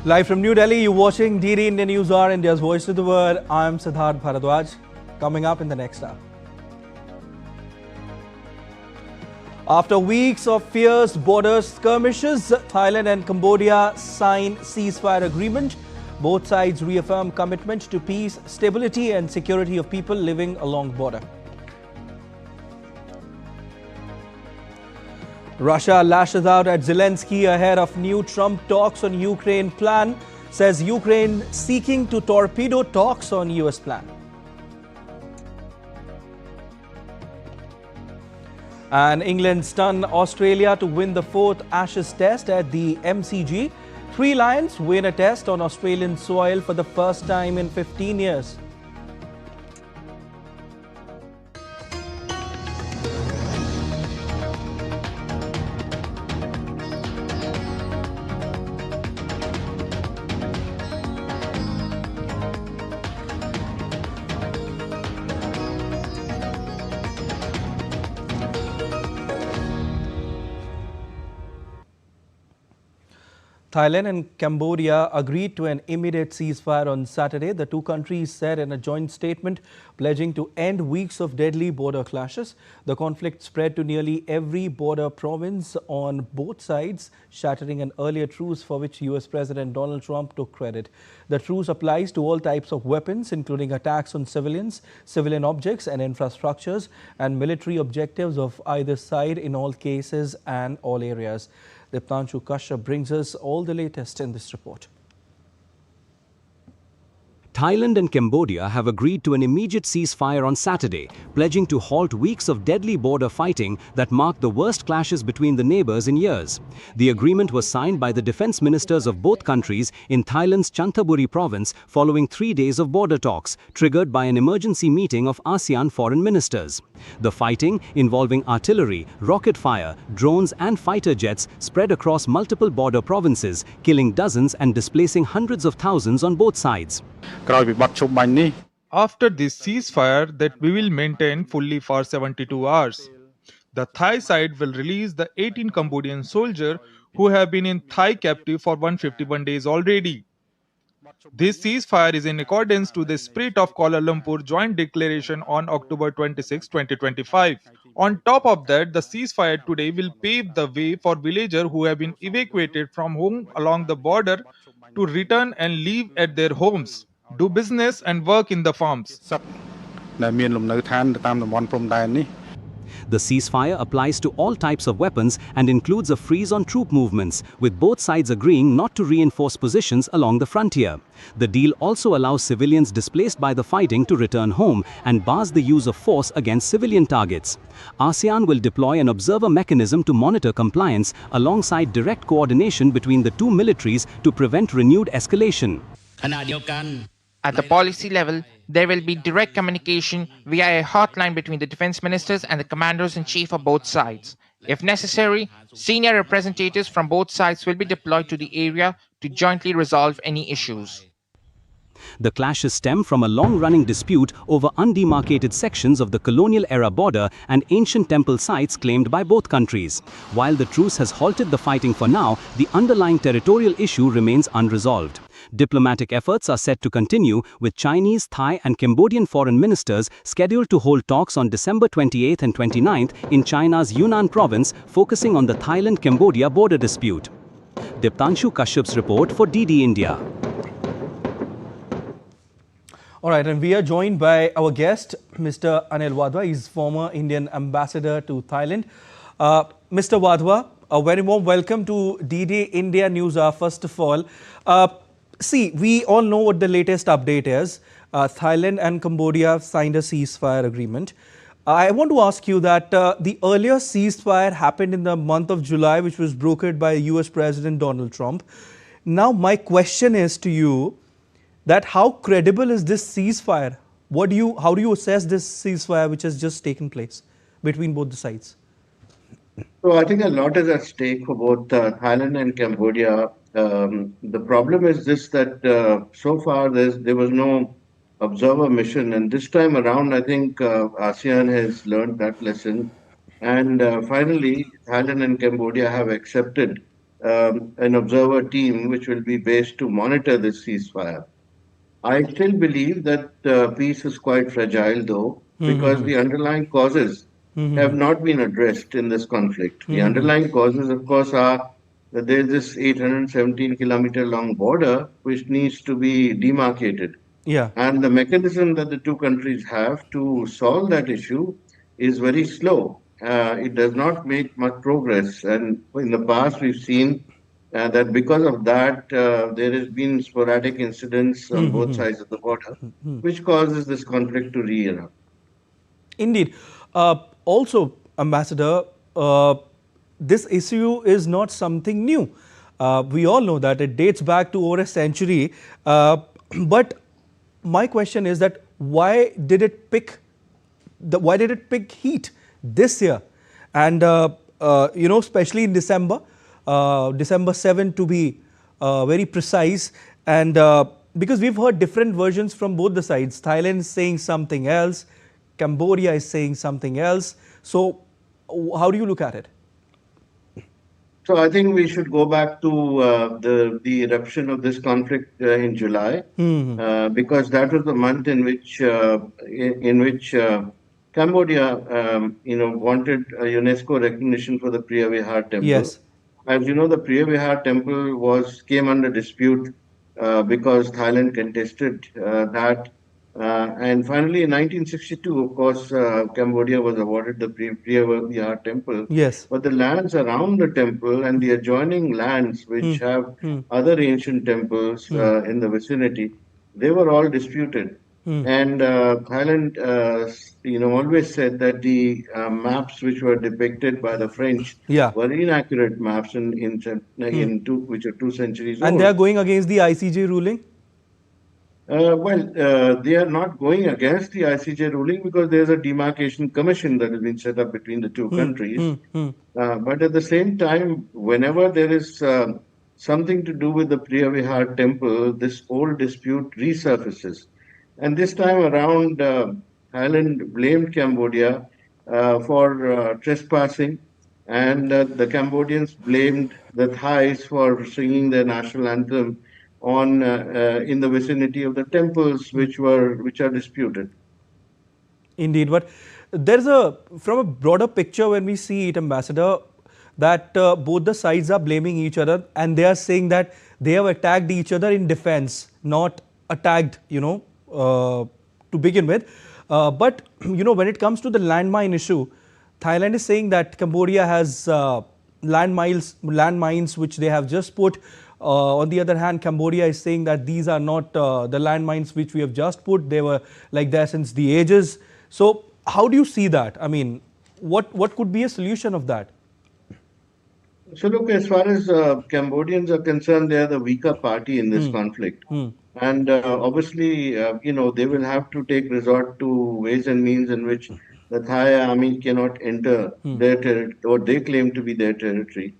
Live from New Delhi, you're watching DD India Newshour, India's voice to the world. I'm Siddharth Bharadwaj. Coming up in the next hour. After weeks of fierce border skirmishes, Thailand and Cambodia sign ceasefire agreement. Both sides reaffirm commitment to peace, stability and security of people living along border. Russia lashes out at Zelenskyy ahead of new Trump talks on Ukraine plan, says Ukraine seeking to torpedo talks on US plan. And England stun Australia to win the fourth Ashes test at the MCG. 3 Lions win a test on Australian soil for the first time in 15 years. Thailand and Cambodia agreed to an immediate ceasefire on Saturday. The two countries said in a joint statement pledging to end weeks of deadly border clashes. The conflict spread to nearly every border province on both sides, shattering an earlier truce for which US President Donald Trump took credit. The truce applies to all types of weapons, including attacks on civilians, civilian objects and infrastructures, and military objectives of either side in all cases and all areas. Diptanshu Kashyap brings us all the latest in this report. Thailand and Cambodia have agreed to an immediate ceasefire on Saturday, pledging to halt weeks of deadly border fighting that marked the worst clashes between the neighbors in years. The agreement was signed by the defense ministers of both countries in Thailand's Chanthaburi province following 3 days of border talks, triggered by an emergency meeting of ASEAN foreign ministers. The fighting, involving artillery, rocket fire, drones and fighter jets, spread across multiple border provinces, killing dozens and displacing hundreds of thousands on both sides. After this ceasefire that we will maintain fully for 72 hours, the Thai side will release the 18 Cambodian soldiers who have been in Thai captive for 151 days already. This ceasefire is in accordance to the spirit of Kuala Lumpur Joint Declaration on October 26, 2025. On top of that, the ceasefire today will pave the way for villagers who have been evacuated from home along the border to return and live at their homes, do business and work in the farms. The ceasefire applies to all types of weapons and includes a freeze on troop movements, with both sides agreeing not to reinforce positions along the frontier. The deal also allows civilians displaced by the fighting to return home and bars the use of force against civilian targets. ASEAN will deploy an observer mechanism to monitor compliance alongside direct coordination between the two militaries to prevent renewed escalation. At the policy level, there will be direct communication via a hotline between the defense ministers and the commanders-in-chief of both sides. If necessary, senior representatives from both sides will be deployed to the area to jointly resolve any issues. The clashes stem from a long-running dispute over undemarcated sections of the colonial-era border and ancient temple sites claimed by both countries. While the truce has halted the fighting for now, the underlying territorial issue remains unresolved. Diplomatic efforts are set to continue, with Chinese, Thai and Cambodian foreign ministers scheduled to hold talks on December 28th and 29th in China's Yunnan province, focusing on the Thailand-Cambodia border dispute. Diptanshu Kashyap's report for DD India. All right, and we are joined by our guest, Mr. Anil Wadhwa. He's former Indian ambassador to Thailand. Mr. Wadhwa, a very warm welcome to DD India News Hour, first of all. See, we all know what the latest update is. Thailand and Cambodia have signed a ceasefire agreement. I want to ask you that the earlier ceasefire happened in the month of July, which was brokered by US President Donald Trump. Now, my question is to you, that how credible is this ceasefire? How do you assess this ceasefire which has just taken place between both the sides? So I think a lot is at stake for both Thailand and Cambodia. The problem is this, that so far there was no observer mission, and this time around I think ASEAN has learned that lesson, and finally Thailand and Cambodia have accepted an observer team which will be based to monitor this ceasefire. I still believe that peace is quite fragile, though, because the underlying causes have not been addressed in this conflict. The underlying causes, of course, are that there is this 817-kilometer long border which needs to be demarcated. Yeah. And the mechanism that the two countries have to solve that issue is very slow. It does not make much progress. And in the past, we've seen that because of that, there has been sporadic incidents on both sides of the border, which causes this conflict to re-erupt. Indeed. Also, Ambassador, this issue is not something new. We all know that it dates back to over a century. But my question is that why did it pick heat this year? And especially in December, December 7 to be very precise. And because we've heard different versions from both the sides. Thailand is saying something else. Cambodia is saying something else. So how do you look at it? So I think we should go back to the eruption of this conflict in July, because that was the month in which Cambodia, wanted a UNESCO recognition for the Priya Vihar temple. Yes. As you know, the Priya Vihar temple came under dispute because Thailand contested that. And finally, in 1962, of course, Cambodia was awarded the Priya Vihar temple. Yes. But the lands around the temple and the adjoining lands, which have other ancient temples in the vicinity, they were all disputed. And Thailand, always said that the maps which were depicted by the French were inaccurate maps which are 2 centuries old. And they are going against the ICJ ruling? They are not going against the ICJ ruling because there's a demarcation commission that has been set up between the two countries. But at the same time, whenever there is something to do with the Priya Vihar temple, this old dispute resurfaces. And this time around, Thailand blamed Cambodia for trespassing, and the Cambodians blamed the Thais for singing their national anthem in the vicinity of the temples which are disputed. Indeed, but there's from a broader picture when we see it, Ambassador, that both the sides are blaming each other and they are saying that they have attacked each other in defense, not attacked, to begin with. But when it comes to the landmine issue, Thailand is saying that Cambodia has landmines which they have just put. On the other hand, Cambodia is saying that these are not the landmines which we have just put. They were like there since the ages. So how do you see that? I mean, what could be a solution of that? So look, as far as Cambodians are concerned, they are the weaker party in this conflict. And obviously, they will have to take resort to ways and means in which the Thai army cannot enter their territory, or they claim to be their territory.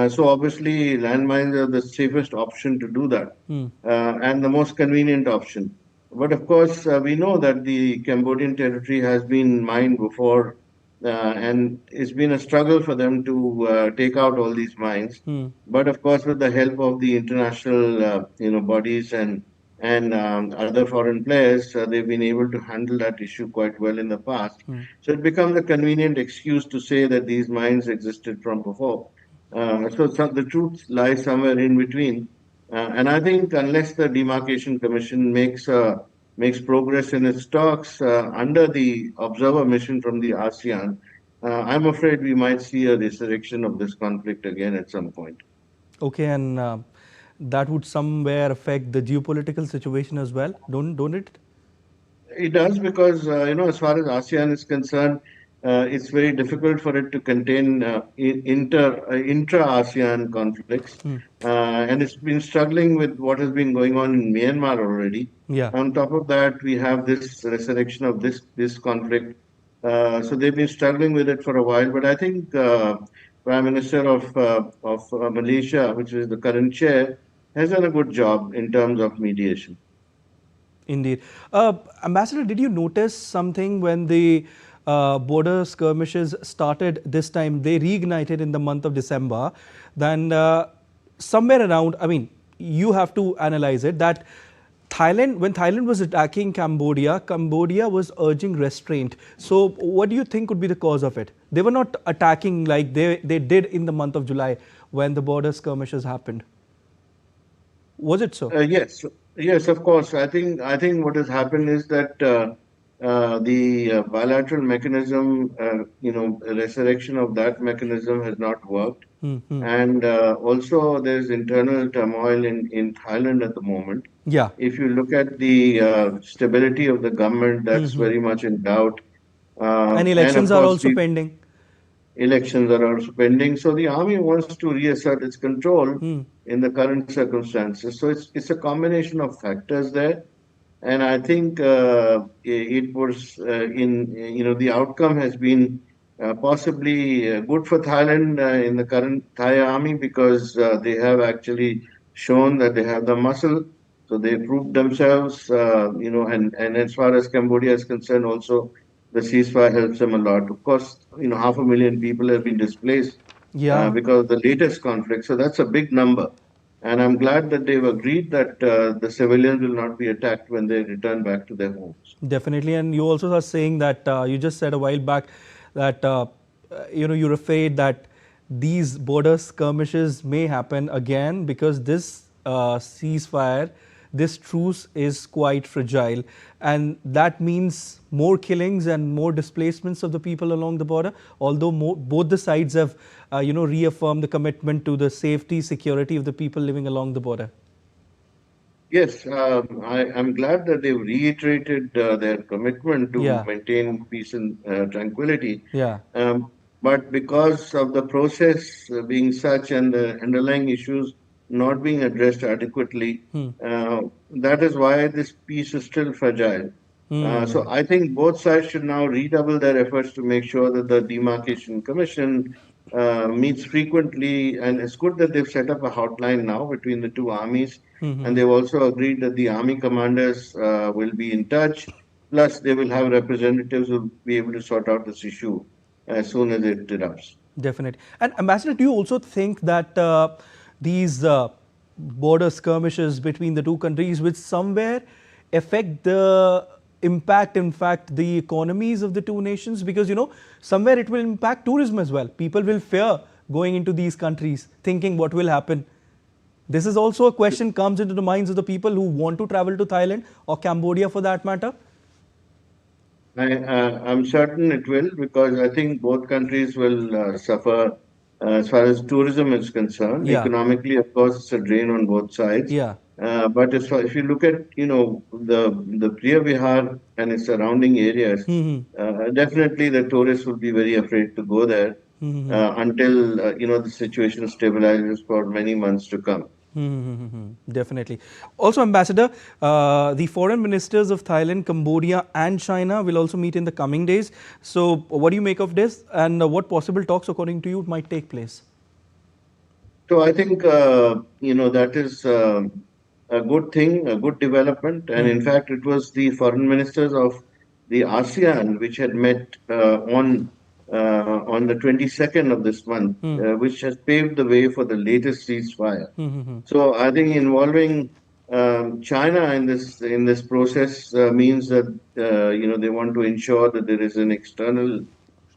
So obviously, landmines are the safest option to do that, and the most convenient option. But of course, we know that the Cambodian territory has been mined before, and it's been a struggle for them to take out all these mines. But of course, with the help of the international, bodies and other foreign players, they've been able to handle that issue quite well in the past. So it becomes a convenient excuse to say that these mines existed from before. So the truth lies somewhere in between. And I think unless the Demarcation Commission makes progress in its talks under the observer mission from the ASEAN, I'm afraid we might see a resurrection of this conflict again at some point. Okay, and that would somewhere affect the geopolitical situation as well, don't it? It does because, as far as ASEAN is concerned, it's very difficult for it to contain intra-ASEAN conflicts. And it's been struggling with what has been going on in Myanmar already. On top of that, we have this resurrection of this conflict. So they've been struggling with it for a while. But I think Prime Minister of Malaysia, which is the current chair, has done a good job in terms of mediation. Indeed. Ambassador, did you notice something when the border skirmishes started this time? They reignited in the month of December. Then somewhere around, I mean, you have to analyze it that when Thailand was attacking Cambodia, Cambodia was urging restraint. So what do you think could be the cause of it? They were not attacking like they did in the month of July when the border skirmishes happened. Was it so? Yes, yes, of course. I think what has happened is that the bilateral mechanism, resurrection of that mechanism has not worked, and also there's internal turmoil in Thailand at the moment. Yeah. If you look at the stability of the government, that's very much in doubt, And and of elections are course also the pending. elections are also pending. So the army wants to reassert its control in the current circumstances. So it's a combination of factors there, and I think it was the outcome has been possibly good for Thailand in the current Thai army because they have actually shown that they have the muscle. So they proved themselves, and as far as Cambodia is concerned, also the ceasefire helps them a lot. Of course, 500,000 people have been displaced Yeah. because of the latest conflict. So that's a big number. And I'm glad that they've agreed that the civilians will not be attacked when they return back to their homes. Definitely, and you also are saying that you just said a while back that you're afraid that these border skirmishes may happen again because this ceasefire, this truce is quite fragile, and that means more killings and more displacements of the people along the border. Although both the sides have reaffirmed the commitment to the safety, security of the people living along the border. Yes, I'm glad that they've reiterated their commitment to Yeah, maintain peace and tranquility. yeah. But because of the process being such and the underlying issues not being addressed adequately, uh, that is why this peace is still fragile. So I think both sides should now redouble their efforts to make sure that the Demarcation Commission meets frequently, and it's good that they've set up a hotline now between the two armies, and they've also agreed that the army commanders will be in touch. Plus, they will have representatives who will be able to sort out this issue as soon as it erupts. Definitely. And Ambassador, do you also think that these border skirmishes between the two countries which somewhere affect the impact, in fact, the economies of the two nations? Because, somewhere it will impact tourism as well. People will fear going into these countries, thinking what will happen. This is also a question comes into the minds of the people who want to travel to Thailand or Cambodia for that matter. I'm certain it will because I think both countries will suffer as far as tourism is concerned. Yeah, Economically, of course, it's a drain on both sides. yeah. But if you look at the Priya Vihar and its surrounding areas, definitely the tourists will be very afraid to go there until the situation stabilizes for many months to come. Definitely. Also, Ambassador, the foreign ministers of Thailand, Cambodia, and China will also meet in the coming days. So, what do you make of this, and what possible talks, according to you, might take place? So I think that is a good thing, a good development, and in fact, it was the foreign ministers of the ASEAN which had met on the 22nd of this month, which has paved the way for the latest ceasefire. So I think involving China in this process means that they want to ensure that there is an external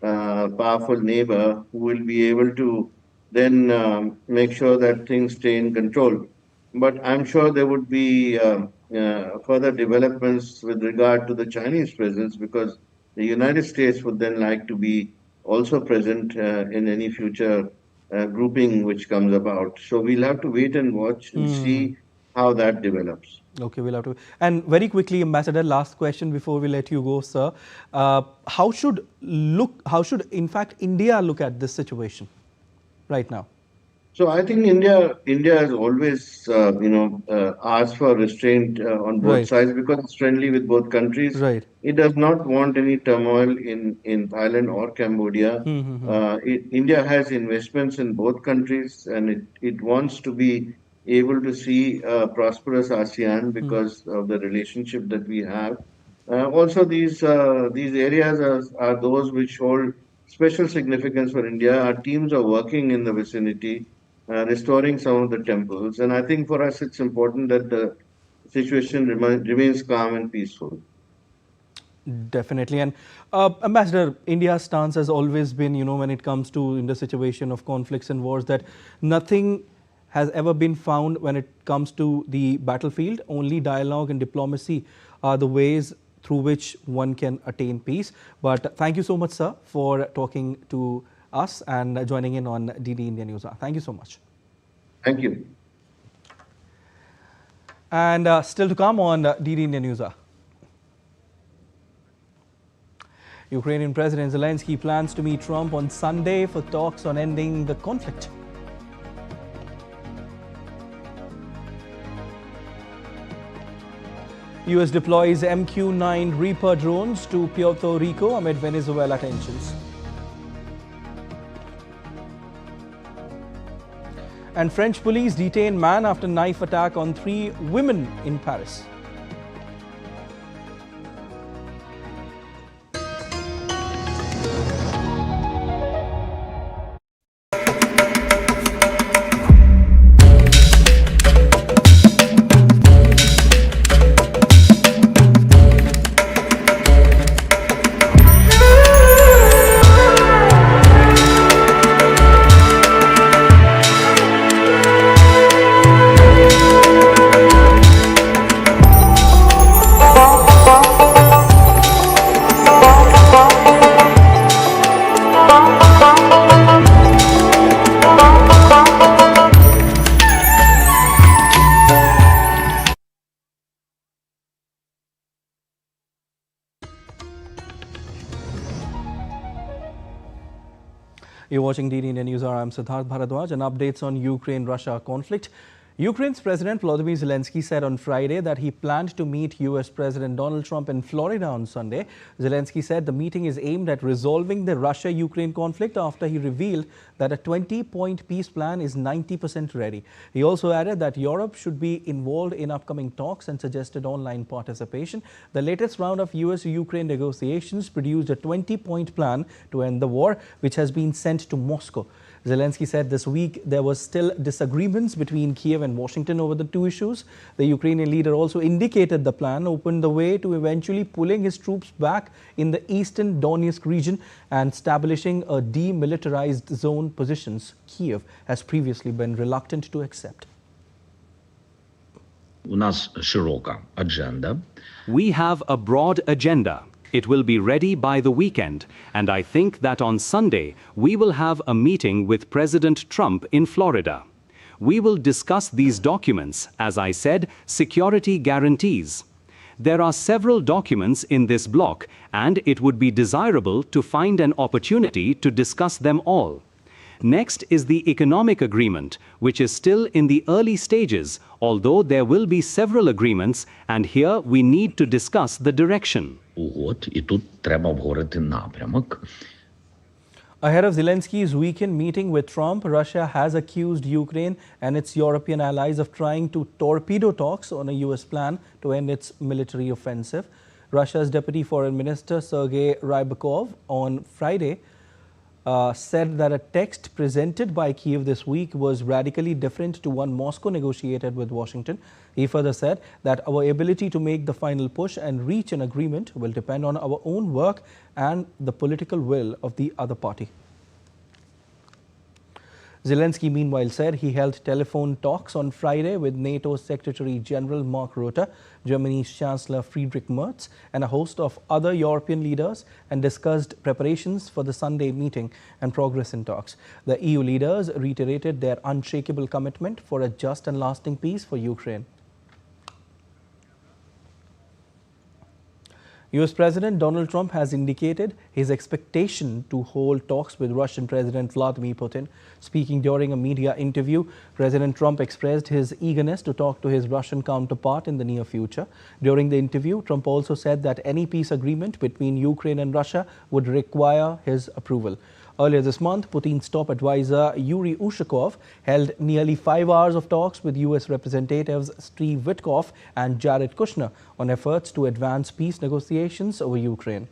powerful neighbor who will be able to then make sure that things stay in control. But I'm sure there would be further developments with regard to the Chinese presence because the United States would then like to be also present in any future grouping which comes about. So we'll have to wait and watch and see how that develops. Okay, we'll have to. And very quickly, Ambassador, last question before we let you go, sir. How should in fact India look at this situation right now? So I think India has always asked for restraint on both Right, sides because it's friendly with both countries. right. It does not want any turmoil in Thailand or Cambodia. India has investments in both countries, and it wants to be able to see a prosperous ASEAN because of the relationship that we have. Also, these areas are those which hold special significance for India. Our teams are working in the vicinity restoring some of the temples. And I think for us, it's important that the situation remains calm and peaceful. Definitely. And Ambassador, India's stance has always been, when it comes to in the situation of conflicts and wars, that nothing has ever been found when it comes to the battlefield. Only dialogue and diplomacy are the ways through which one can attain peace. But thank you so much, sir, for talking to us and joining in on DD India Newshour. Thank you so much. Thank you. And still to come on DD India Newshour. Ukrainian President Zelenskyy plans to meet Trump on Sunday for talks on ending the conflict. US deploys MQ-9 Reaper drones to Puerto Rico amid Venezuela tensions. And French police detain man after knife attack on 3 women in Paris. You're watching DD India Newshour. I'm Siddharth Bharadwaj, and updates on Ukraine-Russia conflict. Ukraine's President Volodymyr Zelenskyy said on Friday that he planned to meet US President Donald Trump in Florida on Sunday. Zelenskyy said the meeting is aimed at resolving the Russia-Ukraine conflict after he revealed that a 20-point peace plan is 90% ready. He also added that Europe should be involved in upcoming talks and suggested online participation. The latest round of US-Ukraine negotiations produced a 20-point plan to end the war, which has been sent to Moscow. Zelenskyy said this week there was still disagreements between Kiev and Washington over the 2 issues. The Ukrainian leader also indicated the plan opened the way to eventually pulling his troops back in the eastern Donetsk region and establishing a demilitarized zone positions Kiev has previously been reluctant to accept. We have a broad agenda. It will be ready by the weekend, and I think that on Sunday we will have a meeting with President Trump in Florida. We will discuss these documents, as I said, security guarantees. There are several documents in this block, and it would be desirable to find an opportunity to discuss them all. Next is the economic agreement, which is still in the early stages, although there will be several agreements, and here we need to discuss the direction. Ahead of Zelenskyy's weekend meeting with Trump, Russia has accused Ukraine and its European allies of trying to torpedo talks on a US plan to end its military offensive. Russia's Deputy Foreign Minister Sergei Rybakov on Friday said that a text presented by Kiev this week was radically different to one Moscow negotiated with Washington. He further said that our ability to make the final push and reach an agreement will depend on our own work and the political will of the other party. Zelenskyy, meanwhile, said he held telephone talks on Friday with NATO Secretary General Mark Rutte, Germany's Chancellor Friedrich Merz, and a host of other European leaders, and discussed preparations for the Sunday meeting and progress in talks. The EU leaders reiterated their unshakable commitment for a just and lasting peace for Ukraine. US President Donald Trump has indicated his expectation to hold talks with Russian President Vladimir Putin. Speaking during a media interview, President Trump expressed his eagerness to talk to his Russian counterpart in the near future. During the interview, Trump also said that any peace agreement between Ukraine and Russia would require his approval. Earlier this month, Putin's top advisor Yuri Ushakov held nearly 5 hours of talks with US Representatives Steve Witkoff and Jared Kushner on efforts to advance peace negotiations over Ukraine.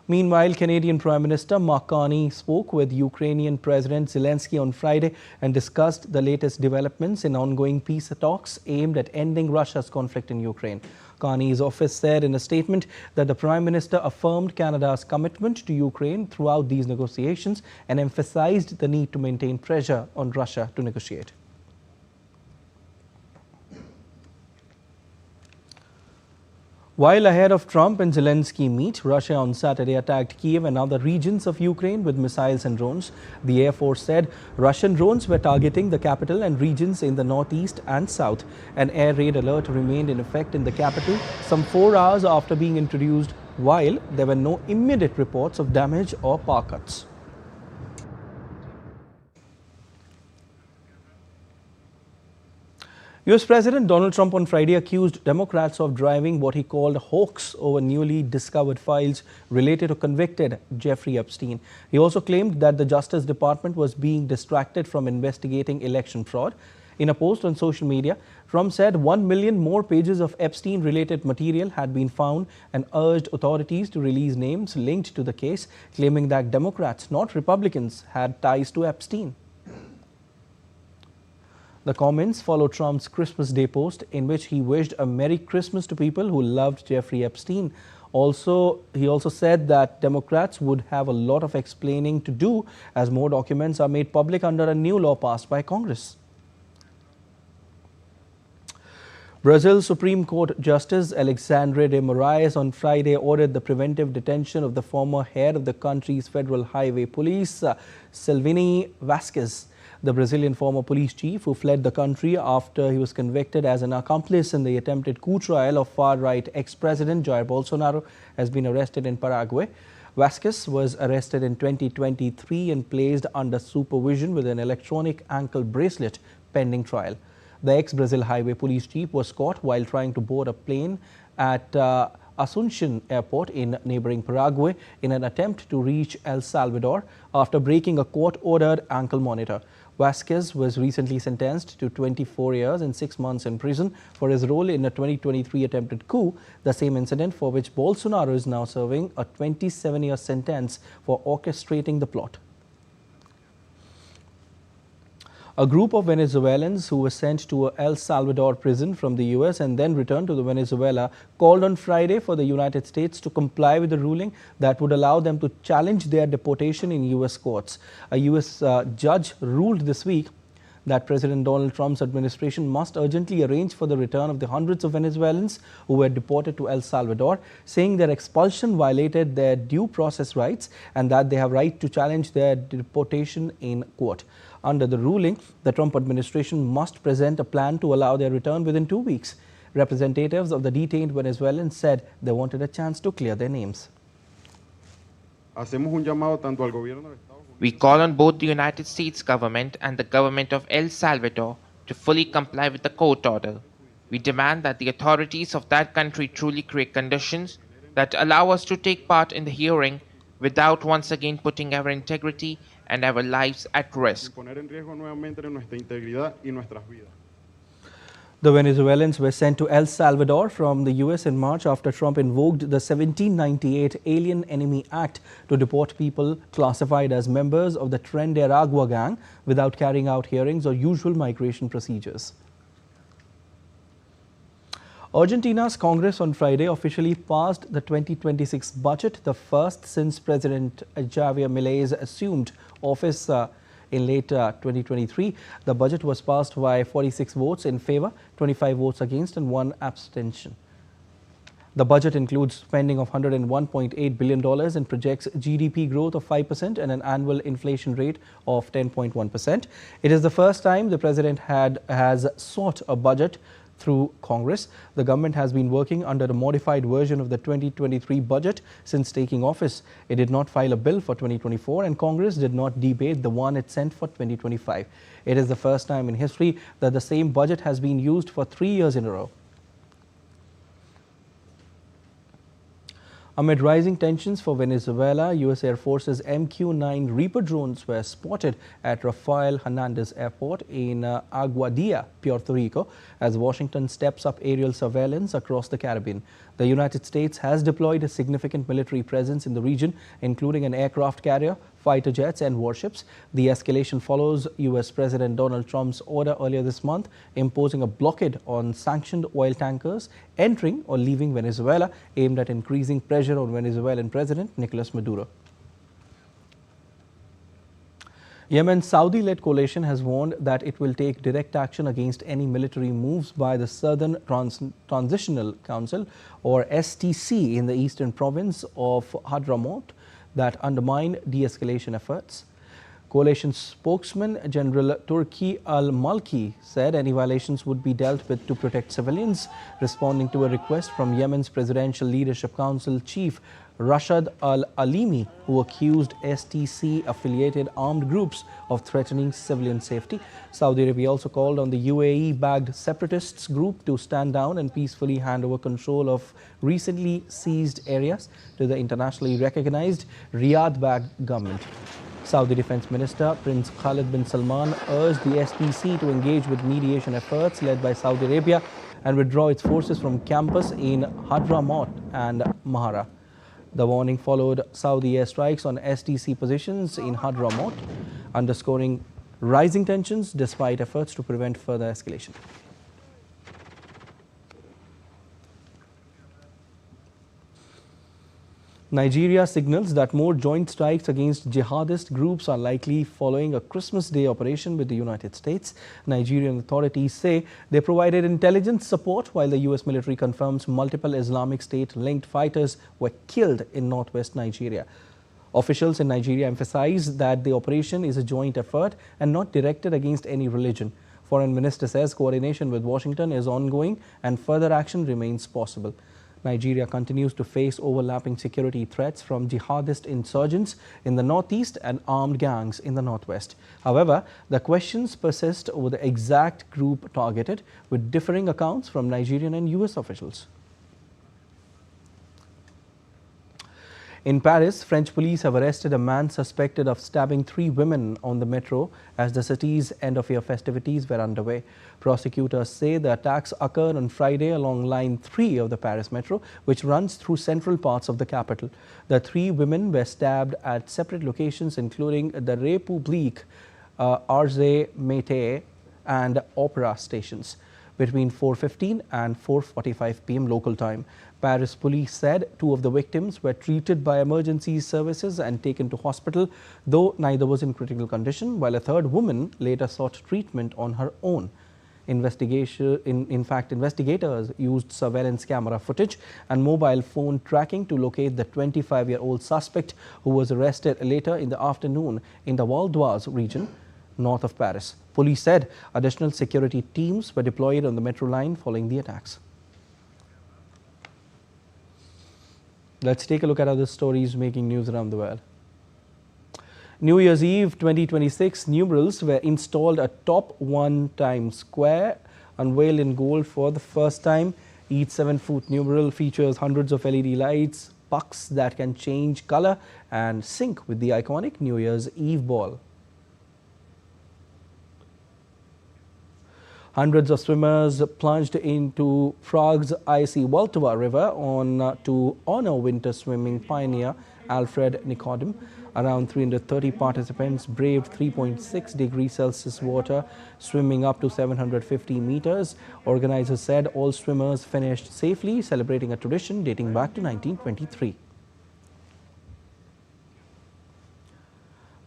Meanwhile, Canadian Prime Minister Mark Carney spoke with Ukrainian President Zelenskyy on Friday and discussed the latest developments in ongoing peace talks aimed at ending Russia's conflict in Ukraine. Carney's office said in a statement that the Prime Minister affirmed Canada's commitment to Ukraine throughout these negotiations and emphasized the need to maintain pressure on Russia to negotiate. While ahead of Trump and Zelenskyy meet, Russia on Saturday attacked Kiev and other regions of Ukraine with missiles and drones. The Air Force said Russian drones were targeting the capital and regions in the northeast and south. An air raid alert remained in effect in the capital some 4 hours after being introduced, while there were no immediate reports of damage or power cuts. US President Donald Trump on Friday accused Democrats of driving what he called a hoax over newly discovered files related to convicted Jeffrey Epstein. He also claimed that the Justice Department was being distracted from investigating election fraud. In a post on social media, Trump said 1 million more pages of Epstein-related material had been found and urged authorities to release names linked to the case, claiming that Democrats, not Republicans, had ties to Epstein. The comments followed Trump's Christmas Day post in which he wished a Merry Christmas to people who loved Jeffrey Epstein. He also said that Democrats would have a lot of explaining to do as more documents are made public under a new law passed by Congress. Brazil's Supreme Court Justice Alexandre de Moraes on Friday ordered the preventive detention of the former head of the country's Federal Highway Police, Silvini Vasquez. The Brazilian former police chief, who fled the country after he was convicted as an accomplice in the attempted coup trial of far-right ex-president Jair Bolsonaro, has been arrested in Paraguay. Vasquez was arrested in 2023 and placed under supervision with an electronic ankle bracelet pending trial. The ex-Brazil highway police chief was caught while trying to board a plane at Asuncion Airport in neighboring Paraguay in an attempt to reach El Salvador after breaking a court-ordered ankle monitor. Vasquez was recently sentenced to 24 years and 6 months in prison for his role in a 2023 attempted coup, the same incident for which Bolsonaro is now serving a 27-year sentence for orchestrating the plot. A group of Venezuelans who were sent to a El Salvador prison from the US and then returned to Venezuela called on Friday for the United States to comply with the ruling that would allow them to challenge their deportation in US courts. A US judge ruled this week that President Donald Trump's administration must urgently arrange for the return of the hundreds of Venezuelans who were deported to El Salvador, saying their expulsion violated their due process rights and that they have right to challenge their deportation in court. Under the ruling, the Trump administration must present a plan to allow their return within 2 weeks. Representatives of the detained Venezuelans said they wanted a chance to clear their names. We call on both the United States government and the government of El Salvador to fully comply with the court order. We demand that the authorities of that country truly create conditions that allow us to take part in the hearing without once again putting our integrity and our lives at risk. The Venezuelans were sent to El Salvador from the US in March after Trump invoked the 1798 Alien Enemy Act to deport people classified as members of the Tren de Aragua gang without carrying out hearings or usual migration procedures. Argentina's Congress on Friday officially passed the 2026 budget, the first since President Javier Milei assumed office in late 2023. The budget was passed by 46 votes in favor, 25 votes against and 1 abstention. The budget includes spending of $101.8 billion and projects GDP growth of 5% and an annual inflation rate of 10.1%. It is the first time the president has sought a budget through Congress. The government has been working under a modified version of the 2023 budget since taking office. It did not file a bill for 2024 and Congress did not debate the one it sent for 2025. It is the first time in history that the same budget has been used for 3 years in a row. Amid rising tensions for Venezuela, U.S. Air Force's MQ-9 Reaper drones were spotted at Rafael Hernandez Airport in Aguadilla, Puerto Rico, as Washington steps up aerial surveillance across the Caribbean. The United States has deployed a significant military presence in the region, including an aircraft carrier, fighter jets and warships. The escalation follows U.S. President Donald Trump's order earlier this month imposing a blockade on sanctioned oil tankers entering or leaving Venezuela, aimed at increasing pressure on Venezuelan President Nicolas Maduro. Yemen's Saudi-led coalition has warned that it will take direct action against any military moves by the Southern Transitional Council, or STC, in the eastern province of Hadramaut that undermine de-escalation efforts. Coalition spokesman General Turki al-Malki said any violations would be dealt with to protect civilians, responding to a request from Yemen's Presidential Leadership Council chief Rashad al-Alimi, who accused STC-affiliated armed groups of threatening civilian safety. Saudi Arabia also called on the UAE-backed separatists group to stand down and peacefully hand over control of recently seized areas to the internationally recognized Riyadh-backed government. Saudi Defense Minister Prince Khalid bin Salman urged the STC to engage with mediation efforts led by Saudi Arabia and withdraw its forces from campus in Hadramaut and Mahara. The warning followed Saudi airstrikes on STC positions in Hadramaut, underscoring rising tensions despite efforts to prevent further escalation. Nigeria signals that more joint strikes against jihadist groups are likely following a Christmas Day operation with the United States. Nigerian authorities say they provided intelligence support while the U.S. military confirms multiple Islamic State-linked fighters were killed in northwest Nigeria. Officials in Nigeria emphasize that the operation is a joint effort and not directed against any religion. Foreign Minister says coordination with Washington is ongoing and further action remains possible. Nigeria continues to face overlapping security threats from jihadist insurgents in the northeast and armed gangs in the northwest. However, the questions persist over the exact group targeted, with differing accounts from Nigerian and US officials. In Paris, French police have arrested a man suspected of stabbing 3 women on the metro as the city's end-of-year festivities were underway. Prosecutors say the attacks occurred on Friday along Line 3 of the Paris metro, which runs through central parts of the capital. The 3 women were stabbed at separate locations, including the République, Arze Mété and Opera stations, between 4:15 and 4:45 p.m. local time. Paris police said 2 of the victims were treated by emergency services and taken to hospital, though neither was in critical condition, while a 3rd woman later sought treatment on her own. Investigators used surveillance camera footage and mobile phone tracking to locate the 25-year-old suspect, who was arrested later in the afternoon in the Val d'Oise region, north of Paris. Police said additional security teams were deployed on the metro line following the attacks. Let's take a look at other stories making news around the world. New Year's Eve 2026 numerals were installed atop One Times Square, unveiled in gold for the first time. Each 7-foot numeral features hundreds of LED lights, pucks that can change color and sync with the iconic New Year's Eve ball. Hundreds of swimmers plunged into Prague's icy Vltava River to honor winter swimming pioneer Alfred Nicodem. Around 330 participants braved 3.6 degrees Celsius water, swimming up to 750 meters. Organizers said all swimmers finished safely, celebrating a tradition dating back to 1923.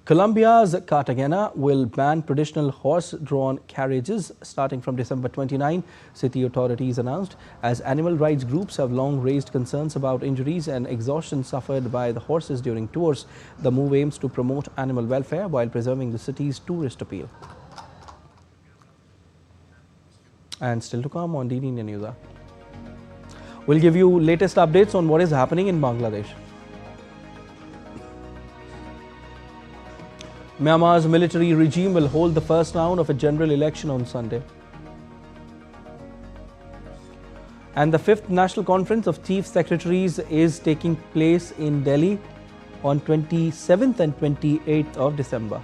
Colombia's Cartagena will ban traditional horse-drawn carriages starting from December 29, city authorities announced, as animal rights groups have long raised concerns about injuries and exhaustion suffered by the horses during tours. The move aims to promote animal welfare while preserving the city's tourist appeal. And still to come on DD India Newshour, we'll give you latest updates on what is happening in Bangladesh. Myanmar's military regime will hold the first round of a general election on Sunday. And the 5th National Conference of Chief Secretaries is taking place in Delhi on 27th and 28th of December.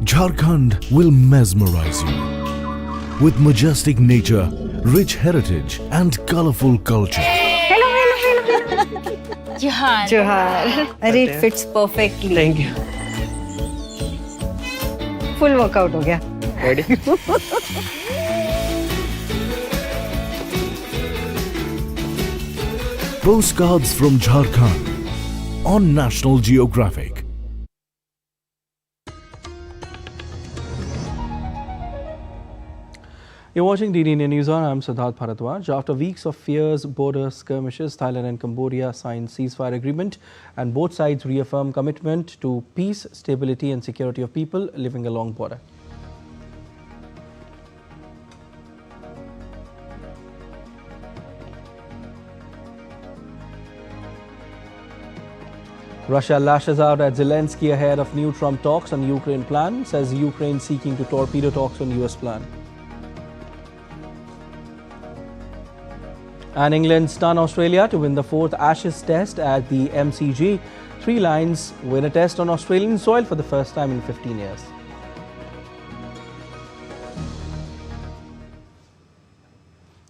Jharkhand will mesmerize you with majestic nature, rich heritage and colorful culture. Johar. अरे it fits perfectly. Thank you. Full workout हो गया. Ready? Postcards from Jharkhand on National Geographic. You're watching DD India Newshour. I'm Siddharth Bharadwaj. After weeks of fierce border skirmishes, Thailand and Cambodia signed ceasefire agreement, and both sides reaffirm commitment to peace, stability and security of people living along border. Russia lashes out at Zelenskyy ahead of new Trump talks on Ukraine plan, says Ukraine seeking to torpedo talks on US plan. And England stun Australia to win the 4th Ashes Test at the MCG. 3 Lions win a test on Australian soil for the first time in 15 years.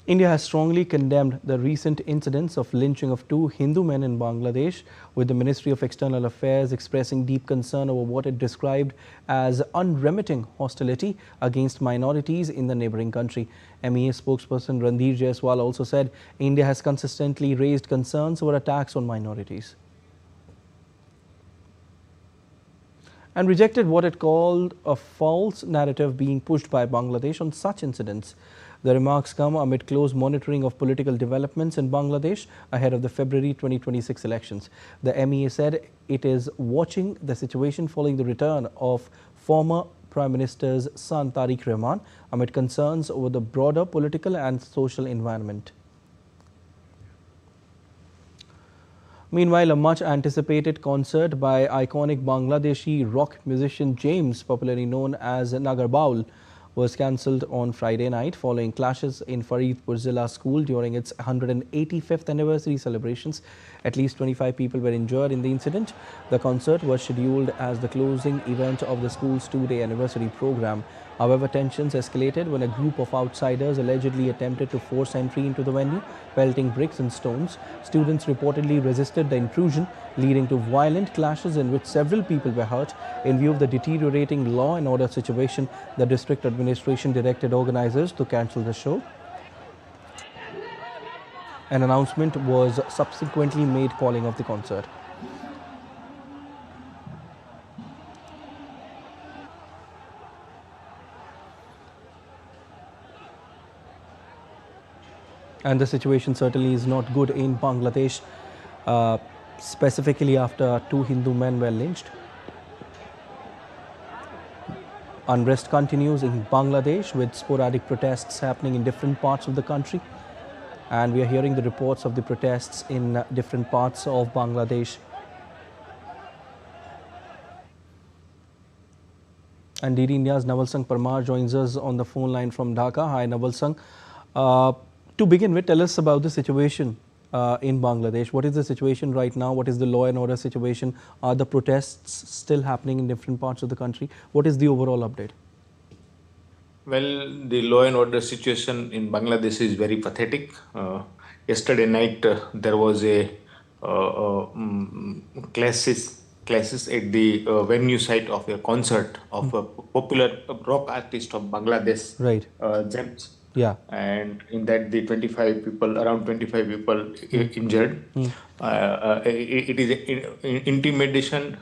India has strongly condemned the recent incidents of lynching of 2 Hindu men in Bangladesh, with the Ministry of External Affairs expressing deep concern over what it described as unremitting hostility against minorities in the neighbouring country. MEA spokesperson Randhir Jaiswal also said India has consistently raised concerns over attacks on minorities and rejected what it called a false narrative being pushed by Bangladesh on such incidents. The remarks come amid close monitoring of political developments in Bangladesh ahead of the February 2026 elections. The MEA said it is watching the situation following the return of former Prime Minister's son Tariq Rahman amid concerns over the broader political and social environment. Meanwhile, a much anticipated concert by iconic Bangladeshi rock musician James, popularly known as Nagar Baul, was cancelled on Friday night following clashes in Faridpur Zilla School during its 185th anniversary celebrations. At least 25 people were injured in the incident. The concert was scheduled as the closing event of the school's 2-day anniversary program. However, tensions escalated when a group of outsiders allegedly attempted to force entry into the venue, pelting bricks and stones. Students reportedly resisted the intrusion, leading to violent clashes in which several people were hurt. In view of the deteriorating law and order situation, the district administration directed organizers to cancel the show. An announcement was subsequently made calling off the concert. And the situation certainly is not good in Bangladesh, specifically after 2 Hindu men were lynched. Unrest continues in Bangladesh with sporadic protests happening in different parts of the country. And we are hearing the reports of the protests in different parts of Bangladesh. And DD India's Naval Sangh Parmar joins us on the phone line from Dhaka. Hi, Naval Sangh. To begin with, tell us about the situation in Bangladesh. What is the situation right now? What is the law and order situation? Are the protests still happening in different parts of the country? What is the overall update? Well, the law and order situation in Bangladesh is very pathetic. Yesterday night, there was a clashes at the venue site of a concert of a popular rock artist of Bangladesh, Right. James. Yeah. And in that, around 25 people injured. It is intimidation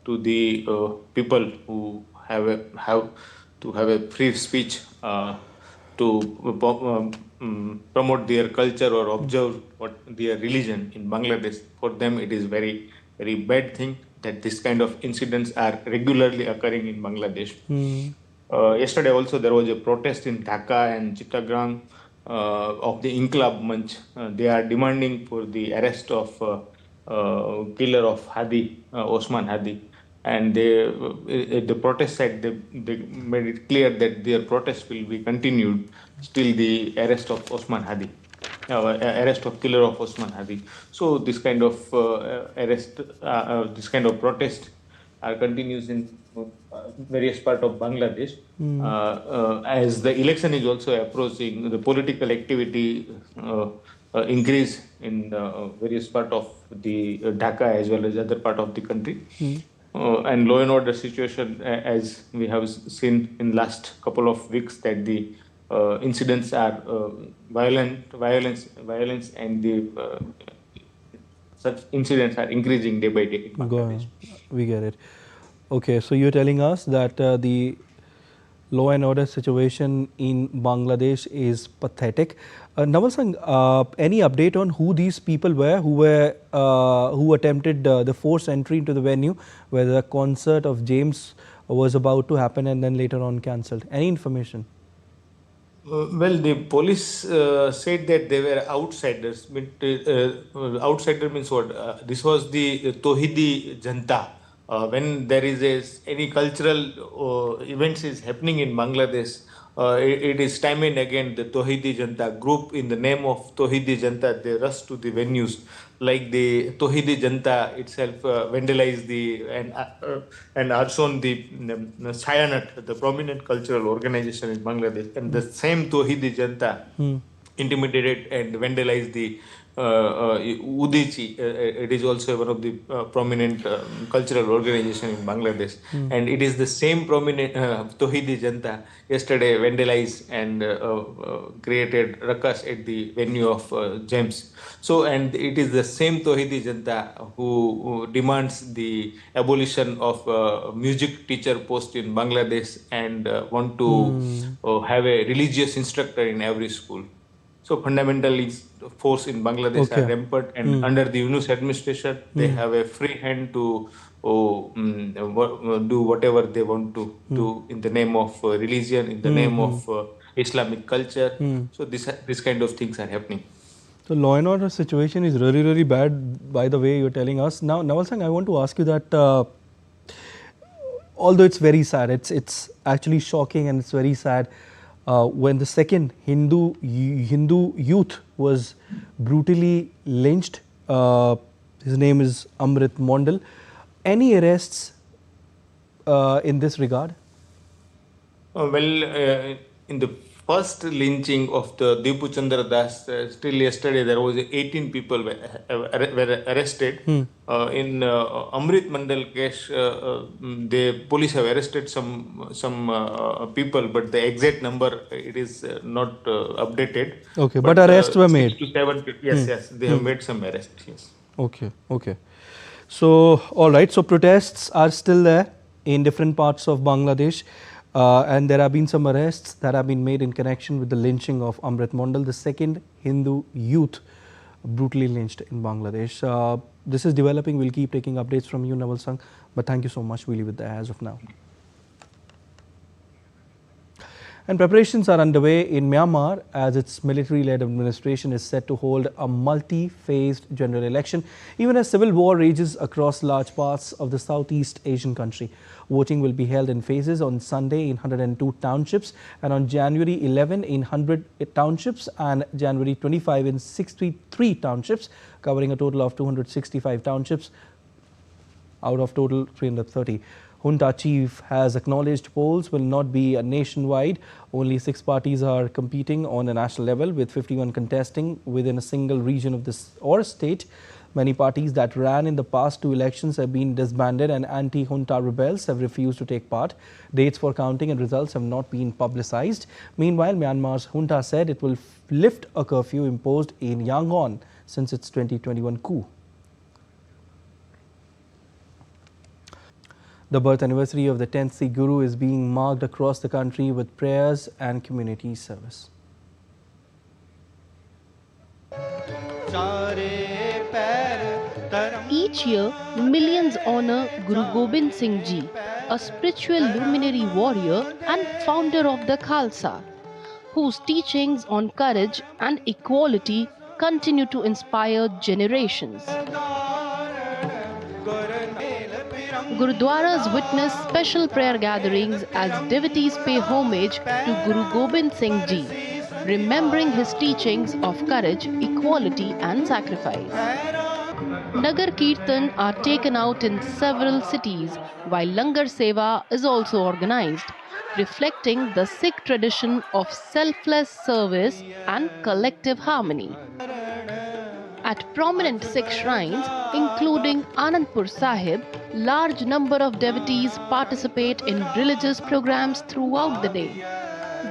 to the people who have a free speech to promote their culture or observe what their religion in Bangladesh. For them, it is very, very bad thing that this kind of incidents are regularly occurring in Bangladesh. Yesterday also there was a protest in Dhaka and Chittagong of the Inqilab Manch. They are demanding for the arrest of killer of Hadi, Osman Hadi. and they at the protest side they made it clear that their protest will be continued till the arrest of Osman Hadi, arrest of killer of Osman Hadi. So this kind of this kind of protest continues in various parts of Bangladesh. As the election is also approaching, the political activity increase in various part of the Dhaka as well as other part of the country. And law and order situation, as we have seen in last couple of weeks, that the incidents are violence, and the such incidents are increasing day by day in Bangladesh. We get it. Okay, so you're telling us that the law and order situation in Bangladesh is pathetic. Naval Singh, any update on who these people were who attempted the forced entry into the venue where the concert of James was about to happen and then later on cancelled? Any information? Well, the police said that they were outsiders. But, outsider means what? This was the Tohidi Janta. When there is any cultural events is happening in Bangladesh, it is time and again the Tohidi Janta group in the name of Tohidi Janta, they rush to the venues. Like the Tohidi Janta itself vandalized and arson the Sayanat, the prominent cultural organization in Bangladesh, and the same Tohidi Janta intimidated and vandalized the Udichi. It is also one of the prominent cultural organization in Bangladesh, and it is the same prominent Tohidi Janta yesterday vandalized and created ruckus at the venue of James. So, and it is the same Tohidi Janta who demands the abolition of music teacher post in Bangladesh and want to have a religious instructor in every school. So fundamentally, force in Bangladesh are rampant, and under the Yunus administration, they have a free hand to do whatever they want to do in the name of religion, in the name of Islamic culture. So this kind of things are happening. So law and order situation is really, really bad, by the way you're telling us. Now, Naval Singh, I want to ask you that although it's very sad, it's actually shocking and it's very sad. When the second Hindu youth was brutally lynched, his name is Amrit Mondal. Any arrests in this regard? In the first lynching of the Dipu Chandra Das, still yesterday there was 18 people were arrested. In Amrit Mandal case, the police have arrested some people, but the exact number it is not updated. Okay, but arrests were made. 6 to 7 people, yes, they have made some arrests. Yes. Okay. So, all right. So protests are still there in different parts of Bangladesh. And there have been some arrests that have been made in connection with the lynching of Amrit Mondal, the second Hindu youth brutally lynched in Bangladesh. This is developing. We'll keep taking updates from you, Naval Singh. But thank you so much. We'll leave it there as of now. And preparations are underway in Myanmar as its military-led administration is set to hold a multi-phased general election, even as civil war rages across large parts of the Southeast Asian country. Voting will be held in phases on Sunday in 102 townships and on January 11 in 100 townships and January 25 in 63 townships, covering a total of 265 townships out of total 330. Junta chief has acknowledged polls will not be nationwide. Only 6 parties are competing on a national level, with 51 contesting within a single region of this or state. Many parties that ran in the past 2 elections have been disbanded and anti-junta rebels have refused to take part. Dates for counting and results have not been publicized. Meanwhile, Myanmar's junta said it will lift a curfew imposed in Yangon since its 2021 coup. The birth anniversary of the 10th Sikh Guru is being marked across the country with prayers and community service. Each year, millions honor Guru Gobind Singh Ji, a spiritual luminary warrior and founder of the Khalsa, whose teachings on courage and equality continue to inspire generations. Gurudwaras witness special prayer gatherings as devotees pay homage to Guru Gobind Singh Ji, remembering his teachings of courage, equality and sacrifice. Nagar Kirtan are taken out in several cities, while Langar Seva is also organized, reflecting the Sikh tradition of selfless service and collective harmony. At prominent Sikh shrines, including Anandpur Sahib, large number of devotees participate in religious programs throughout the day.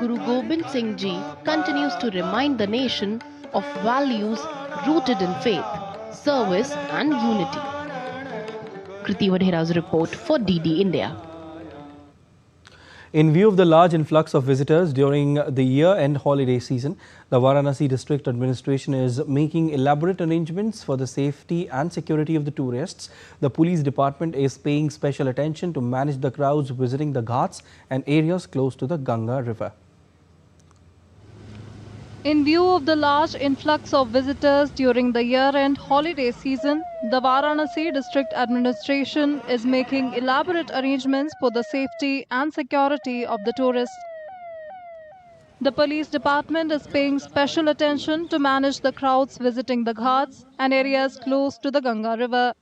Guru Gobind Singh Ji continues to remind the nation of values rooted in faith, service and unity. Kriti Vadhera's report for DD India. In view of the large influx of visitors during the year-end holiday season, the Varanasi District Administration is making elaborate arrangements for the safety and security of the tourists. The police department is paying special attention to manage the crowds visiting the ghats and areas close to the Ganga river. In view of the large influx of visitors during the year-end holiday season, the Varanasi District Administration is making elaborate arrangements for the safety and security of the tourists. The police department is paying special attention to manage the crowds visiting the ghats and areas close to the Ganga river.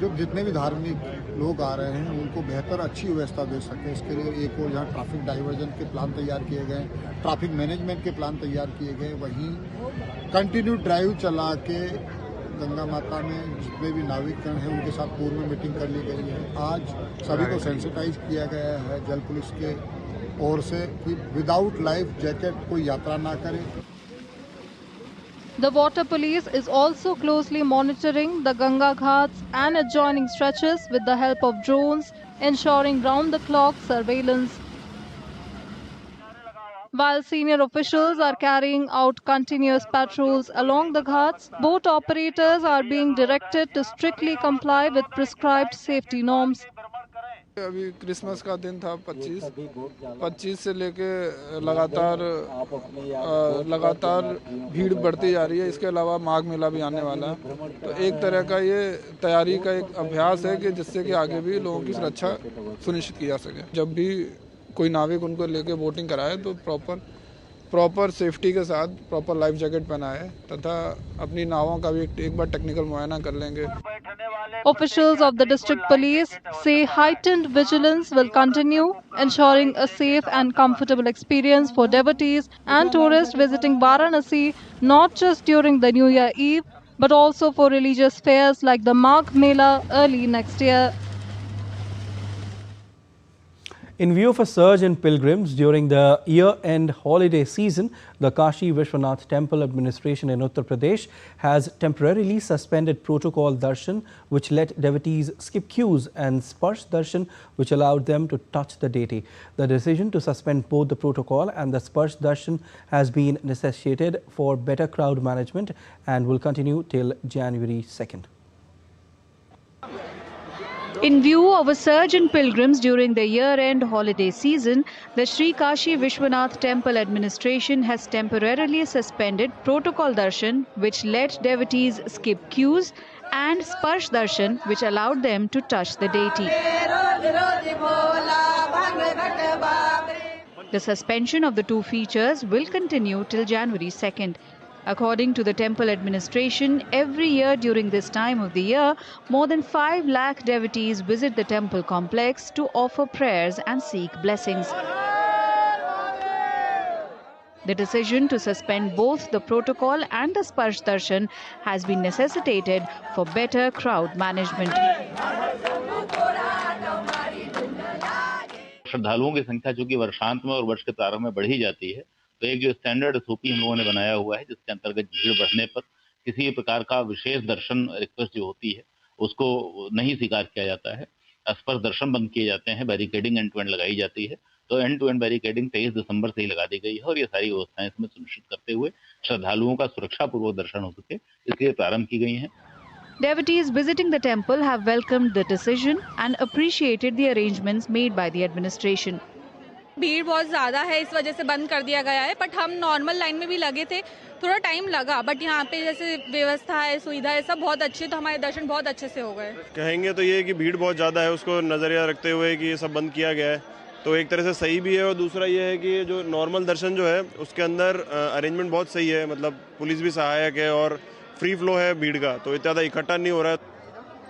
जो जितने भी धार्मिक लोग आ रहे हैं उनको बेहतर अच्छी व्यवस्था दे सके, इसके लिए एक और यहाँ ट्रैफिक डाइवर्जन के प्लान तैयार किए गए, ट्रैफिक मैनेजमेंट के प्लान तैयार किए गए, वहीं कंटिन्यू ड्राइव चला के गंगा माता में जितने भी नाविकगण हैं उनके साथ पूर्व में मीटिंग कर ली गई है। आज सभी को सेंसिटाइज किया गया है जल पुलिस के ओर से कि विदाउट लाइफ जैकेट कोई यात्रा ना करे। The water police is also closely monitoring the Ganga Ghats and adjoining stretches with the help of drones, ensuring round-the-clock surveillance. While senior officials are carrying out continuous patrols along the ghats, boat operators are being directed to strictly comply with prescribed safety norms. अभी Christmas का दिन था 25 से लेके लगातार भीड़ बढ़ती जा रही है। इसके अलावा माघ मेला भी आने वाला है, तो एक तरह का ये तैयारी का एक अभ्यास है कि जिससे कि आगे भी लोगों की सुरक्षा सुनिश्चित की जा सके। जब भी कोई नाविक उनको लेके बोटिंग कराए तो प्रॉपर सेफ्टी के साथ प्रॉपर लाइफ जैकेट पहनाए तथा अपनी नावों का भी एक बार टेक्निकल मुआयना कर लेंगे। Officials of the district police say heightened vigilance will continue, ensuring a safe and comfortable experience for devotees and tourists visiting Varanasi, not just during the New Year Eve, but also for religious fairs like the Magh Mela early next year. In view of a surge in pilgrims during the year-end holiday season, the Kashi Vishwanath Temple Administration in Uttar Pradesh has temporarily suspended protocol darshan, which let devotees skip queues, and sparsh darshan, which allowed them to touch the deity. The decision to suspend both the protocol and the sparsh darshan has been necessitated for better crowd management and will continue till January 2nd. In view of a surge in pilgrims during the year-end holiday season, the Sri Kashi Vishwanath Temple Administration has temporarily suspended protocol darshan, which let devotees skip queues, and sparsh darshan, which allowed them to touch the deity. The suspension of the two features will continue till January 2nd. According to the temple administration, every year during this time of the year, more than 5 lakh devotees visit the temple complex to offer prayers and seek blessings. The decision to suspend both the protocol and the sparsh darshan has been necessitated for better crowd management. श्रद्धालुओं की संख्या चूंकि वर्षांत में और वर्ष के प्रारंभ में बढ़ी जाती है, तो एक जो स्टैंडर्ड एसओपी हम लोगों ने बनाया हुआ है, जिसके अंतर्गत भीड़ बढ़ने पर किसी प्रकार का विशेष दर्शन रिक्वेस्ट जो होती है उसको नहीं स्वीकार किया जाता है। स्पर्श दर्शन बंद किए जाते हैं, बैरिकेडिंग एंड टू एंड लगाई जाती है। तो एंड टू एंड बैरिकेडिंग 23 दिसंबर से ही लगा दी गई है और ये सारी व्यवस्थाएं इसमें सुनिश्चित करते हुए श्रद्धालुओं का सुरक्षापूर्वक दर्शन हो सके, इसलिए प्रारंभ की गई हैं। Devotees visiting the temple have welcomed the decision and appreciated the arrangements made by the administration. भीड़ बहुत ज़्यादा है, इस वजह से बंद कर दिया गया है, बट हम नॉर्मल लाइन में भी लगे थे, थोड़ा टाइम लगा, बट यहाँ पे जैसे व्यवस्था है, सुविधा है, सब बहुत अच्छी, तो हमारे दर्शन बहुत अच्छे से हो गए। कहेंगे तो ये है कि भीड़ बहुत ज़्यादा है, उसको नज़रिया रखते हुए कि ये सब बंद किया गया है, तो एक तरह से सही भी है। और दूसरा ये है कि जो नॉर्मल दर्शन जो है उसके अंदर अरेंजमेंट बहुत सही है, मतलब पुलिस भी सहायक है और फ्री फ्लो है भीड़ का, तो इतना ज़्यादा इकट्ठा नहीं हो रहा है।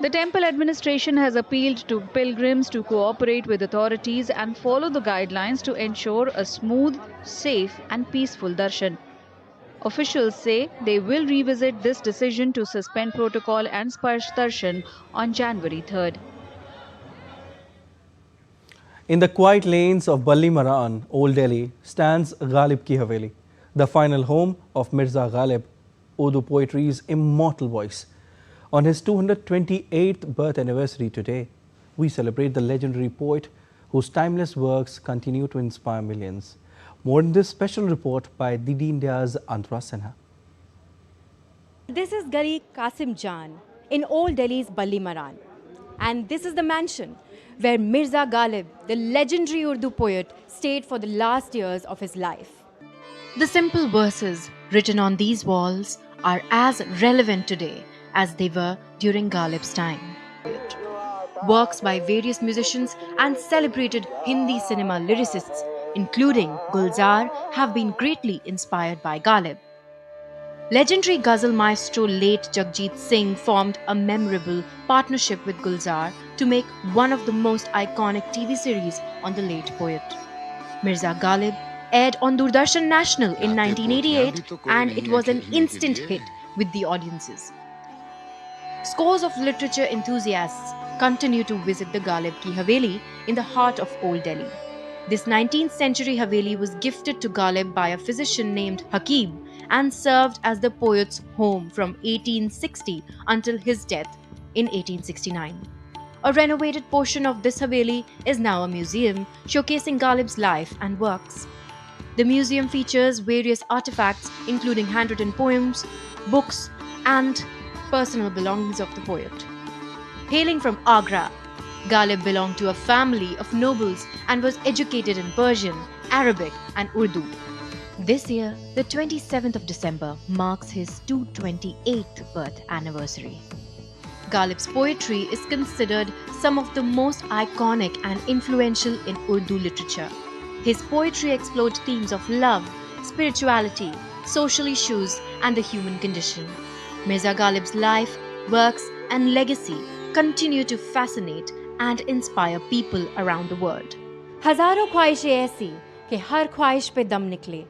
The temple administration has appealed to pilgrims to cooperate with authorities and follow the guidelines to ensure a smooth, safe and peaceful darshan. Officials say they will revisit this decision to suspend protocol and Sparsh Darshan on January 3rd. In the quiet lanes of Ballimaran, Old Delhi, stands Ghalib Ki Haveli, the final home of Mirza Ghalib, Urdu poetry's immortal voice. On his 228th birth anniversary today, we celebrate the legendary poet whose timeless works continue to inspire millions. More in this special report by DD India's Antara Sinha. This is Gully Qasim Jan in Old Delhi's Ballimaran. And this is the mansion where Mirza Ghalib, the legendary Urdu poet, stayed for the last years of his life. The simple verses written on these walls are as relevant today as they were during Ghalib's time. Works by various musicians and celebrated Hindi cinema lyricists, including Gulzar, have been greatly inspired by Ghalib. Legendary ghazal maestro late Jagjit Singh formed a memorable partnership with Gulzar to make one of the most iconic TV series on the late poet. Mirza Ghalib aired on Doordarshan National in 1988 and it was an instant hit with the audiences. Scores of literature enthusiasts continue to visit the Ghalib Ki Haveli in the heart of Old Delhi. This 19th century Haveli was gifted to Ghalib by a physician named Hakim and served as the poet's home from 1860 until his death in 1869. A renovated portion of this Haveli is now a museum showcasing Ghalib's life and works. The museum features various artifacts including handwritten poems, books and personal belongings of the poet. Hailing from Agra, Ghalib belonged to a family of nobles and was educated in Persian, Arabic and Urdu. This year, the 27th of December marks his 228th birth anniversary. Ghalib's poetry is considered some of the most iconic and influential in Urdu literature. His poetry explored themes of love, spirituality, social issues and the human condition. Mirza Ghalib's life, works and legacy continue to fascinate and inspire people around the world. हजारों ख्वाहिशें ऐसी कि हर ख्वाहिश पे दम निकले,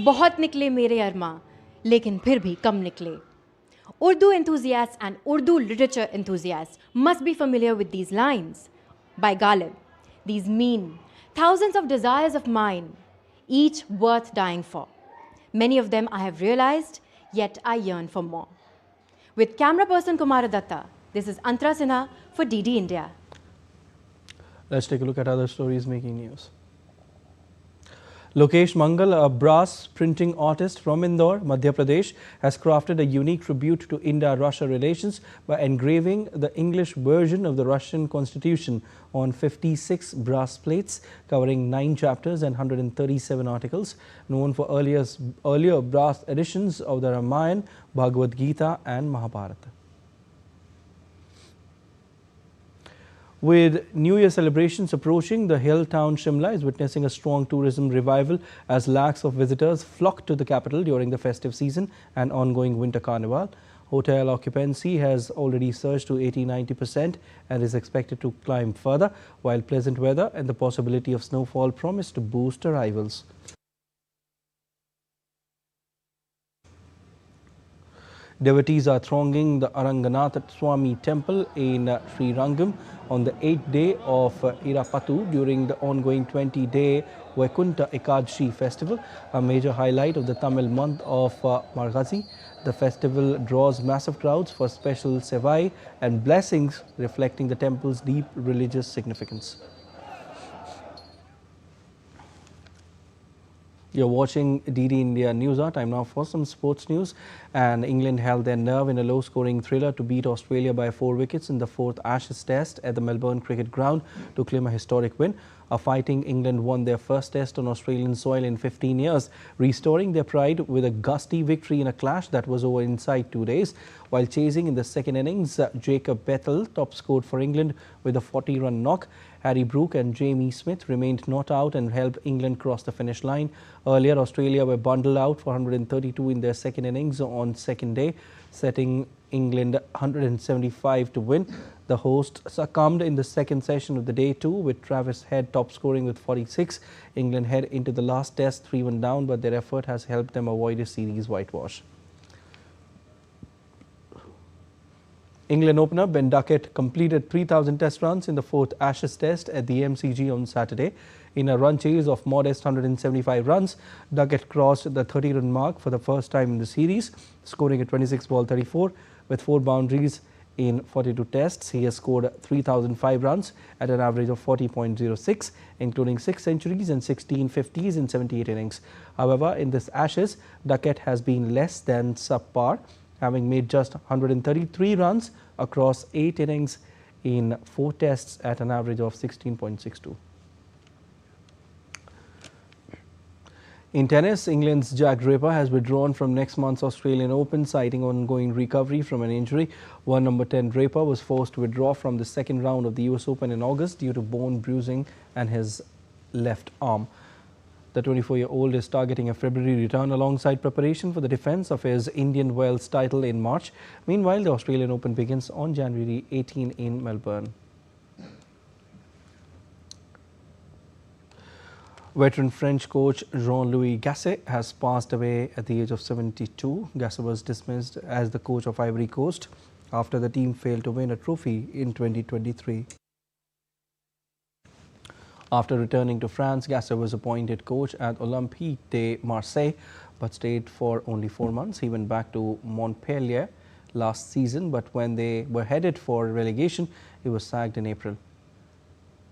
बहुत निकले मेरे अरमा, लेकिन फिर भी कम निकले. Urdu enthusiasts and Urdu literature enthusiasts must be familiar with these lines by Ghalib. These mean thousands of desires of mine, each worth dying for. Many of them I have realized, yet I yearn for more. With camera person Kumara Datta, this is Antara Sinha for DD India. Let's take a look at other stories making news. Lokesh Mangal, a brass printing artist from Indore, Madhya Pradesh, has crafted a unique tribute to India-Russia relations by engraving the English version of the Russian constitution on 56 brass plates covering 9 chapters and 137 articles, known for earlier brass editions of the Ramayana, Bhagavad Gita and Mahabharata. With New Year celebrations approaching, the hill town Shimla is witnessing a strong tourism revival as lakhs of visitors flock to the capital during the festive season and ongoing winter carnival. Hotel occupancy has already surged to 80–90% and is expected to climb further, while pleasant weather and the possibility of snowfall promise to boost arrivals. Devotees are thronging the Aranganath Swami temple in Srirangam on the 8th day of Irapattu during the ongoing 20-day Vaikunta Ekadashi festival, a major highlight of the Tamil month of Margazhi. The festival draws massive crowds for special sevai and blessings reflecting the temple's deep religious significance. You're watching DD India Newshour. Time now for some sports news. And England held their nerve in a low-scoring thriller to beat Australia by 4 wickets in the 4th Ashes Test at the Melbourne Cricket Ground to claim a historic win. Fighting England won their first test on Australian soil in 15 years, restoring their pride with a gusty victory in a clash that was over inside 2 days. While chasing in the second innings, Jacob Bethel top scored for England with a 40-run knock. Harry Brook and Jamie Smith remained not out and helped England cross the finish line. Earlier, Australia were bundled out for 132 in their second innings on second day, setting England 175 to win. The host succumbed in the second session of the day too, with Travis Head top scoring with 46. England head into the last test 3-1 down, but their effort has helped them avoid a series whitewash. England opener Ben Duckett completed 3,000 test runs in the fourth Ashes test at the MCG on Saturday. In a run chase of modest 175 runs, Duckett crossed the 30-run mark for the first time in the series, scoring at 26 ball 34 with 4 boundaries in 42 tests. He has scored 3,005 runs at an average of 40.06, including 6 centuries and 16 50s in 78 innings. However, in this Ashes, Duckett has been less than subpar, having made just 133 runs across 8 innings in 4 tests at an average of 16.62. In tennis, England's Jack Draper has withdrawn from next month's Australian Open, citing ongoing recovery from an injury. Number 10 Draper was forced to withdraw from the second round of the US Open in August due to bone bruising and his left arm. The 24-year-old is targeting a February return alongside preparation for the defence of his Indian Wells title in March. Meanwhile, the Australian Open begins on January 18 in Melbourne. Veteran French coach Jean-Louis Gasset has passed away at the age of 72. Gasset was dismissed as the coach of Ivory Coast after the team failed to win a trophy in 2023. After returning to France, Gasset was appointed coach at Olympique de Marseille but stayed for only 4 months. He went back to Montpellier last season, but when they were headed for relegation, he was sacked in April.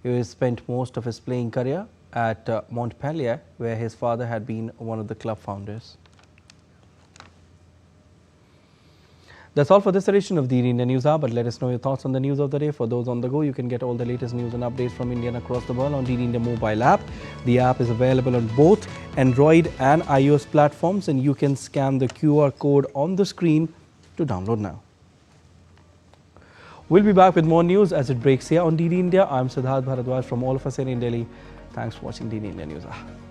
He spent most of his playing career at Montpellier, where his father had been one of the club founders. That's all for this edition of the India News Hour, but let us know your thoughts on the news of the day. For those on the go, you can get all the latest news and updates from India and across the world on DD India mobile app. The app is available on both Android and iOS platforms, and you can scan the QR code on the screen to download now. We'll be back with more news as it breaks here on DD India. I'm Siddharth Bharadwaj from all of us in Delhi. Thanks for watching DD India News Hour.